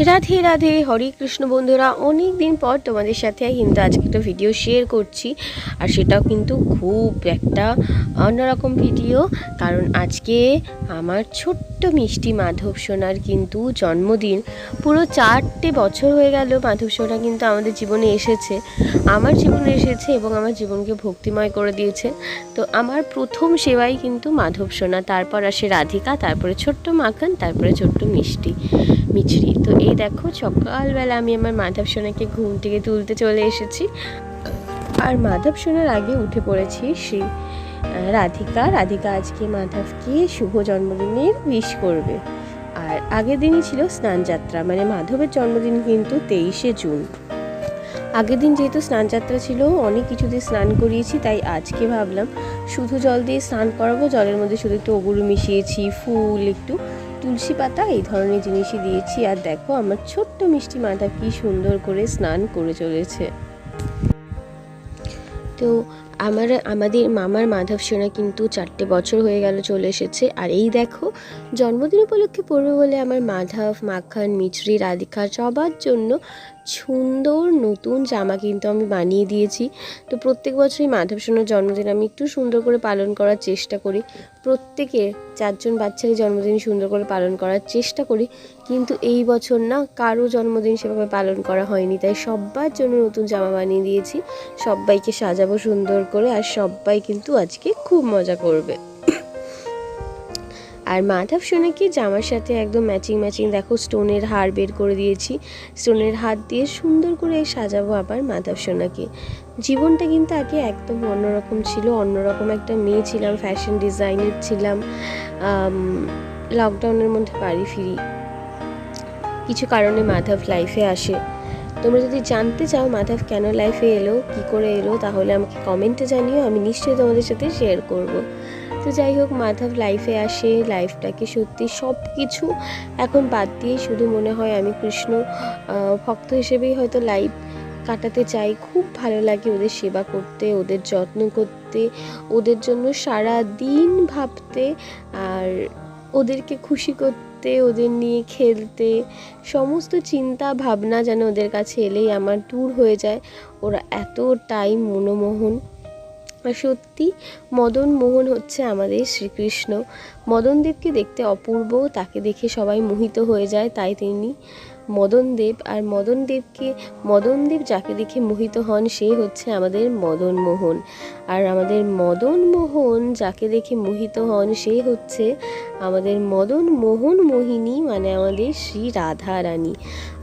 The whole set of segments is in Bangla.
রাধে রাধে, হরে কৃষ্ণ বন্ধুরা। অনেক দিন পর তোমাদের সাথে কিন্তু আজকে একটা ভিডিও শেয়ার করছি, আর সেটাও কিন্তু খুব একটা অন্যরকম ভিডিও। কারণ আজকে আমার ছোট্ট মিষ্টি মাধব সোনার কিন্তু জন্মদিন। পুরো 4টে বছর হয়ে গেল মাধব সোনা কিন্তু আমাদের জীবনে এসেছে, আমার জীবনে এসেছে এবং আমার জীবনকে ভক্তিময় করে দিয়েছে। তো আমার প্রথম সেবাই কিন্তু মাধব সোনা, তারপর আসে রাধিকা, তারপরে ছোট্ট মাখন, তারপরে ছোট্ট মিছরি। তো এই দেখো, সকালবেলা আমি আমার মাধব সোনাকে ঘুম থেকে তুলতে চলে এসেছি, আর মাধব সোনার আগে উঠে পড়েছি শ্রী রাধিকা আজকে মাধবকে শুভ জন্মদিনের উইশ করবে। আর আগের দিনই ছিল স্নানযাত্রা, মানে মাধবের জন্মদিন কিন্তু 23শে জুন। আগের দিন যেহেতু স্নানযাত্রা ছিল, অনেক কিছু দিয়ে স্নান করিয়েছি, তাই আজকে ভাবলাম শুধু জল দিয়ে স্নান করাবো। জলের মধ্যে শুধু একটু অগুরু মিশিয়েছি, ফুল, একটু তুলসী পাতা, এই ধরনের জিনিসই দিয়েছি। আর দেখো আমার ছোট্ট মিষ্টি মাধব কি সুন্দর করে স্নান করে চলেছে। তো আমাদের মামার মাধব সোনা কিন্তু 4টে বছর হয়ে গেল চলে এসেছে। আর এই দেখো, জন্মদিন উপলক্ষে পড়বে বলে আমার মাধব, মাখন, মিছরি, রাধিকা সবার জন্য সুন্দর নতুন জামা কিন্তু আমি বানিয়ে দিয়েছি। তো প্রত্যেক বছরই মাধব সোনার জন্মদিন আমি একটু সুন্দর করে পালন করার চেষ্টা করি। প্রত্যেকের 4জন বাচ্চারই জন্মদিন সুন্দর করে পালন করার চেষ্টা করি, কিন্তু এই বছর না কারো জন্মদিন সেভাবে পালন করা হয়নি, তাই সবার জন্য নতুন জামা বানিয়ে দিয়েছি। সবাইকে সাজাবো সুন্দর করে, আর সবাই কিন্তু আজকে খুব মজা করবে। আর মাধব সোনাকে জামার সাথে একদম ম্যাচিং দেখো স্টোনের হার বের করে দিয়েছি। স্টোনের হাত দিয়ে সুন্দর করে সাজাবো আবার মাধব সোনাকে। জীবনটা কিন্তু আগে একদম অন্যরকম ছিল, অন্যরকম একটা মেয়ে ছিলাম, ফ্যাশন ডিজাইনার ছিলাম। লকডাউনের মধ্যে বাড়ি ফিরি, কিছু কারণে মাধব লাইফে আসে। তোমরা যদি জানতে চাও মাধব কেন লাইফে এলো, কি করে এলো, তাহলে আমাকে কমেন্টে জানিও, আমি নিশ্চয়ই তোমাদের সাথে শেয়ার করব। তো যাই হোক, মাধব লাইফে আসে, লাইফটাকে সত্যি সব কিছু এখন বাদ দিয়ে শুধু মনে হয় আমি কৃষ্ণ ভক্ত হিসেবেই হয়তো লাইফ কাটাতে চাই। খুব ভালো লাগে ওদের সেবা করতে, ওদের যত্ন করতে, ওদের জন্য সারা দিন ভাবতে, আর ওদেরকে খুশি করতে, ওদের নিয়ে খেলতে। সমস্ত চিন্তা ভাবনা যেন ওদের কাছে এলেই আমার দূর হয়ে যায়। ওরা এতটাই মনমোহন। আর সত্যি মদন মোহন হচ্ছে আমাদের শ্রীকৃষ্ণ। মদনদেবকে দেখতে অপূর্ব, তাকে দেখে সবাই মোহিত হয়ে যায়, তাই তিনি মদনদেব। আর মদনদেব যাকে দেখে মোহিত হন সে হচ্ছে আমাদের মদন মোহন। আর আমাদের মদন মোহন যাকে দেখে মোহিত হন সে হচ্ছে আমাদের মদন মোহন মোহিনী, মানে আমাদের শ্রী রাধা রানী।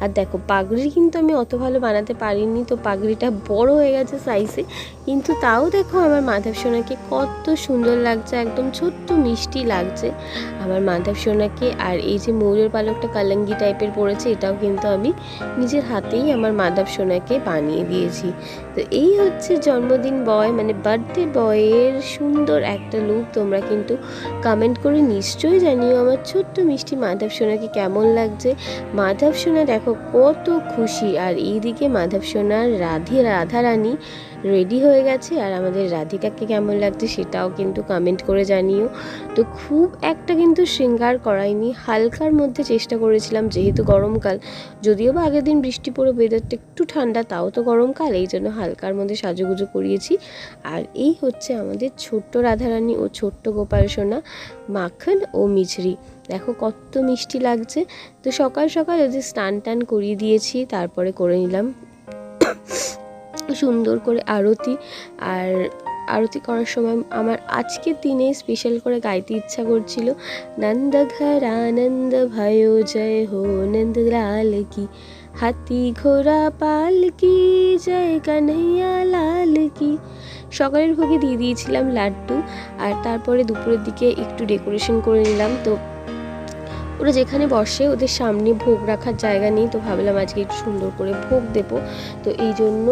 আর দেখো, পাগড়ি কিন্তু আমি অত ভালো বানাতে পারিনি, তো পাগড়িটা বড় হয়ে গেছে সাইজে, কিন্তু তাও দেখো আমার মাধব সোনাকে কত সুন্দর লাগছে, একদম ছোট্ট মিষ্টি লাগছে আমার মাধব সোনাকে। আর এই যে ময়ূরের পালকটা কালাঙ্গি টাইপের পড়েছে, এটাও কিন্তু আমি নিজের হাতেই আমার মাধব সোনাকে বানিয়ে দিয়েছি। তো এই হচ্ছে জন্মদিন বয়, মানে বার্থডে বয়ের সুন্দর একটা লুক। তোমরা কিন্তু কমেন্ট করে নিশ্চয়ই জানিও আমার ছোট্ট মিষ্টি মাধব সোনাকে কেমন লাগছে। মাধব সোনা দেখো কত খুশি, আর এইদিকে মাধব সোনার রাধা রানী রেডি হয়ে গেছে। আর আমাদের রাধিকাকে কেমন লাগছে সেটাও কিন্তু কমেন্ট করে জানিও। তো খুব একটা কিন্তু শৃঙ্গার করাইনি, হালকার মধ্যে চেষ্টা করেছিলাম, যেহেতু গরমকাল, যদিও বা আগের দিন বৃষ্টি পড়ে ওয়েদারটা একটু ঠান্ডা, তাও তো গরমকাল, এই জন্য হালকার মধ্যে সাজুগুজু করিয়েছি। আর এই হচ্ছে আমাদের ছোট্ট রাধারানী ও ছোট্ট গোপাল সোনা মাখন ও মিছরি। দেখো কত মিষ্টি লাগছে। তো সকাল সকাল ওদের স্নান টান করিয়ে দিয়েছি, তারপরে করে নিলাম সুন্দর করে আরতি। আর আরতি করার সময় আমার আজকের দিনে স্পেশাল করে গাইতে ইচ্ছা করছিল, নন্দ ঘর আনন্দ भयो জয় হো নন্দ লাল কি, হাতি ঘোড়া পাল কি জয় কানহাইয়া লাল কি। সকালের ভোগে দিয়ে দিয়েছিলাম লাড্ডু, আর তারপরে দুপুরের দিকে একটু ডেকোরেশন করে নিলাম। তো ওরা যেখানে বসে ওদের সামনে ভোগ রাখার জায়গা নেই, তো ভাবলাম আজকে একটু সুন্দর করে ভোগ দেবো। তো এই জন্য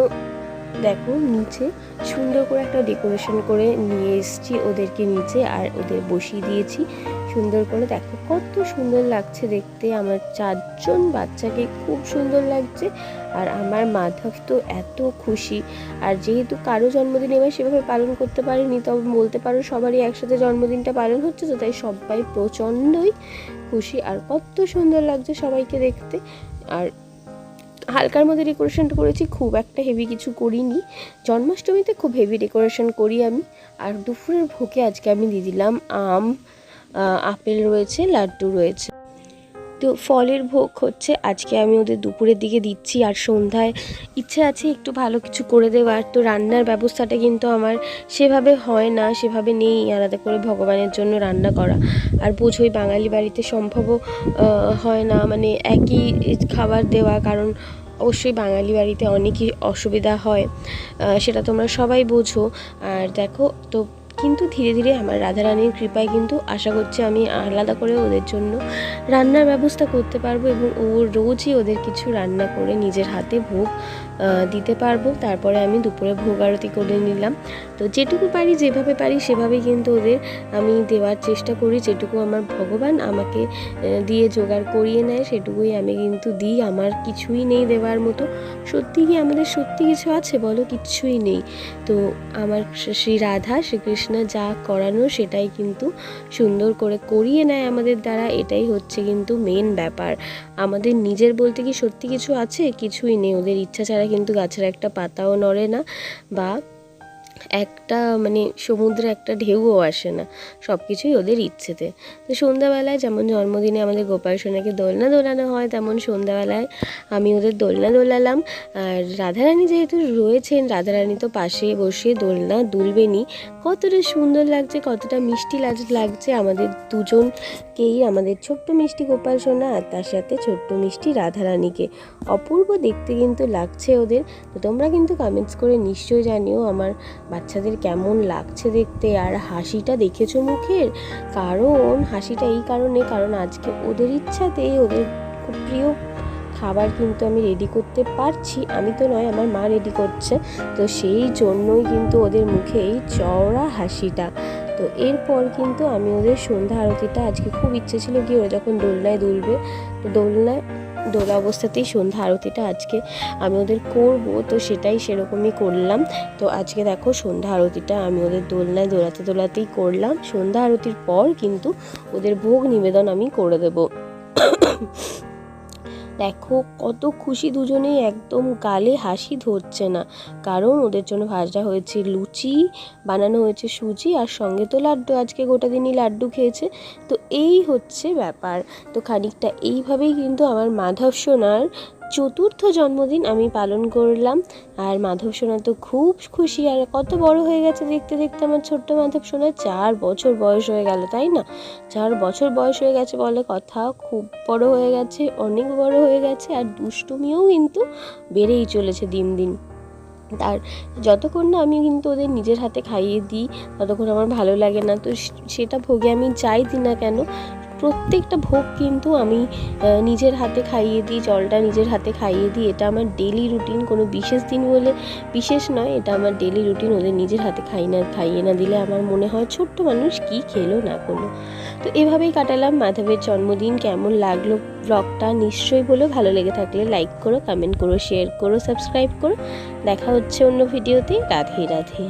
দেখো নিচে সুন্দর করে একটা ডেকোরেশন করে নিয়ে এসেছি ওদেরকে নিচে, আর ওদের বসিয়ে দিয়েছি সুন্দর করে। দেখো কত সুন্দর লাগছে দেখতে, আমার 4জন বাচ্চাকে খুব সুন্দর লাগছে। আর আমার মাধব তো এত খুশি। আর যেহেতু কারো জন্মদিন এবার সেভাবে পালন করতে পারিনি, তবে বলতে পারো সবারই একসাথে জন্মদিনটা পালন হচ্ছে, তো তাই সবাই প্রচণ্ডই খুশি আর কত সুন্দর লাগছে সবাইকে দেখতে। আর হালকার মধ্যে ডেকোরেশনটা করেছি, খুব একটা হেভি কিছু করিনি। জন্মাষ্টমীতে খুব হেভি ডেকোরেশন করি আমি। আর দুপুরের ভোগে আজকে আমি দিয়ে দিলাম আম, আপেল রয়েছে, লাড্ডু রয়েছে। তো ফলের ভোগ হচ্ছে আজকে আমি ওদের দুপুরের দিকে দিচ্ছি। আর সন্ধ্যায় ইচ্ছে আছে একটু ভালো কিছু করে দেওয়ার। তো রান্নার ব্যবস্থাটা কিন্তু আমার সেভাবে হয় না, সেভাবে নেই আলাদা করে ভগবানের জন্য রান্না করা। আর বোঝোই বাঙালি বাড়িতে সম্ভবও হয় না মানে একই খাবার দেওয়া, কারণ অবশ্যই বাঙালি বাড়িতে অনেকই অসুবিধা হয়, সেটা তোমরা সবাই বোঝো। আর দেখো তো, কিন্তু ধীরে ধীরে আমার রাধারানীর কৃপায় কিন্তু আশা করছি আমি আলাদা করে ওদের জন্য রান্নার ব্যবস্থা করতে পারবো এবং ও রোজই ওদের কিছু রান্না করে নিজের হাতে ভোগ দিতে পারবো। তারপরে আমি দুপুরে ভোগ আরতি করে নিলাম। তো যেটুকু পারি, যেভাবে পারি সেভাবেই কিন্তু ওদের আমি দেওয়ার চেষ্টা করি। যেটুকু আমার ভগবান আমাকে দিয়ে জোগাড় করিয়ে নেয় সেটুকুই আমি কিন্তু দিই। আমার কিছুই নেই দেওয়ার মতো। সত্যি কি আমাদের সত্যি কিছু আছে বলো? কিচ্ছুই নেই। তো আমার শ্রী রাধা শ্রীকৃষ্ণ যা করানো সেটাই কিন্তু সুন্দর করে করিয়ে নেয় আমাদের দ্বারা। এটাই হচ্ছে কিন্তু মেন ব্যাপার। আমাদের নিজের বলতে কি সত্যি কিছু আছে? কিছুই নেই। ওদের ইচ্ছা ছাড়া কিন্তু গাছের একটা পাতাও নড়ে না, বা একটা মানে সমুদ্রে একটা ঢেউও আসে না। সব কিছুই ওদের ইচ্ছেতে। তো সন্ধ্যাবেলায় যেমন জন্মদিনে আমাদের গোপাল সোনাকে দোলনা দোলানো হয়, তেমন সন্ধ্যাবেলায় আমি ওদের দোলনা দোলালাম। আর রাধারানী যেহেতু রয়েছেন, রাধারানী তো পাশে বসে দোলনা দুলবেনই। কতটা সুন্দর লাগছে, কতটা মিষ্টি লাগছে আমাদের দুজনকেই, আমাদের ছোট্ট মিষ্টি গোপাল সোনা আর তার সাথে ছোট্ট মিষ্টি রাধারানীকে। অপূর্ব দেখতে কিন্তু লাগছে ওদের। তো তোমরা কিন্তু কমেন্টস করে নিশ্চয়ই জানিও আমার বাচ্চাদের কেমন লাগছে দেখতে। আর হাসিটা দেখেছো মুখের? কারণ হাসিটা এই কারণে, কারণ আজকে ওদের ইচ্ছাতেই ওদের খুব প্রিয় খাবার কিন্তু আমি রেডি করতে পারছি। আমি তো নয়, আমার মা রেডি করছে। তো সেই জন্যই কিন্তু ওদের মুখে এই চওড়া হাসিটা। তো এরপর কিন্তু আমি ওদের সন্ধ্যা আরতিটা, আজকে খুব ইচ্ছে ছিল কি ওরা যখন দোলনায় দুলবে, তো দোলা অবস্থাতেই সন্ধ্যা আরতিটা আজকে আমি ওদের করব। তো সেটাই সেরকমই করলাম। তো আজকে দেখো সন্ধ্যা আরতিটা আমি ওদের দোলনায় দোলাতেই করলাম। সন্ধ্যা আরতির পর কিন্তু ওদের ভোগ নিবেদন আমি করে দেব। দেখো কত খুশি দুজনেই, একদম গালে হাসি ধরছে না। কারণ ওদের জন্য ভাজা হয়েছে লুচি, বানানো হয়েছে সুজি, আর সঙ্গে তো লাড্ডু। আজকে গোটা দিনই লাড্ডু খেয়েছে। তো এই হচ্ছে ব্যাপার। তো খানিকটা এইভাবেই কিন্তু আমার মাধব সোনার 4র্থ জন্মদিন আমি পালন করলাম। আর মাধব সোনা তো খুব খুশি। আর কত বড় হয়ে গেছে দেখতে দেখতে আমার ছোট্ট মাধব সোনা। 4 বছর বয়স হয়ে গেল, তাই না? 4 বছর বয়স হয়ে গেছে বলে কথা, খুব বড় হয়ে গেছে, অনেক বড় হয়ে গেছে। আর দুষ্টুমিও কিন্তু বেড়েই চলেছে দিন দিন। আর যতক্ষণ না আমি কিন্তু ওদের নিজের হাতে খাইয়ে দিই ততক্ষণ আমার ভালো লাগে না। তো সেটা ভোগে আমি যাই দিই না কেন, প্রত্যেকটা ভোগ কিন্তু আমি নিজের হাতে খাইয়ে দিই, জলটা নিজের হাতে খাইয়ে দিই। এটা আমার ডেলি রুটিন, কোনো বিশেষ দিন বলে বিশেষ নয়, এটা আমার ডেলি রুটিন। ওদের নিজের হাতে খাইয়ে না দিলে আমার মনে হয় ছোট্ট মানুষ কি খেলো না করলো। তো এভাবেই কাটালাম মাধবের জন্মদিন। কেমন লাগলো ব্লগটা নিশ্চয়ই বলো। ভালো লেগে থাকলে লাইক করো, কমেন্ট করো, শেয়ার করো, সাবস্ক্রাইব করো। দেখা হচ্ছে অন্য ভিডিওতে। রাধে রাধে।